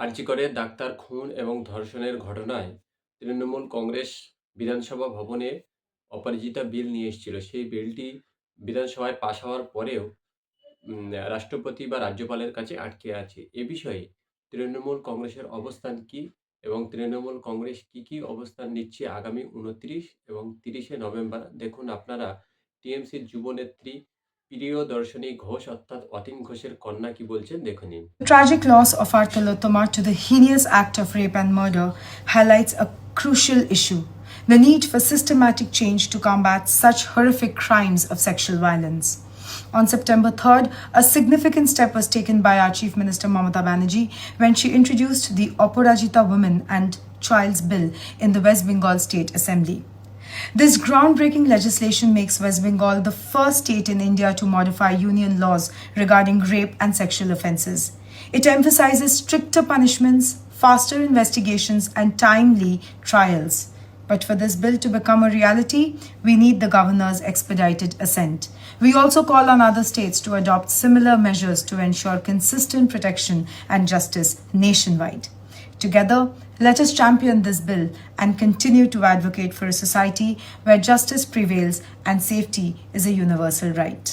আরজিকরে doctor খুন এবং ধর্ষণের ঘটনায় তৃণমূল কংগ্রেস বিধানসভা ভবনে অপরাজিতা বিল নিয়ে এসেছিল। সেই বিলটি বিধানসভায় পাস হওয়ার পরেও রাষ্ট্রপতি বা রাজ্যপালের কাছে আটকে আছে। এ বিষয়ে তৃণমূল কংগ্রেসের অবস্থান কী এবং তৃণমূল কংগ্রেস কী অবস্থান নিচ্ছে আগামী ২৯ এবং ৩০শে নভেম্বর? দেখুন আপনারা টিএমসির যুবনেত্রী প্রিয়দর্শিনী ঘোষ অর্থাৎ অতীন ঘোষের কন্যা কি বলছেন দেখে নিন। The tragic loss of our Tilotoma to the heinous act of rape and murder highlights a crucial issue: the need for systematic change to combat such horrific crimes of sexual violence. On September 3rd, a significant step was taken by our Chief Minister Mamata Banerjee when she introduced the Oporajita Women and Child's Bill in the West Bengal State Assembly. This groundbreaking legislation makes West Bengal the first state in India to modify union laws regarding rape and sexual offences. It emphasizes stricter punishments, faster investigations, and timely trials. But for this bill to become a reality, we need the governor's expedited assent. We also call on other states to adopt similar measures to ensure consistent protection and justice nationwide. Together, let us champion this bill and continue to advocate for a society where justice prevails and safety is a universal right.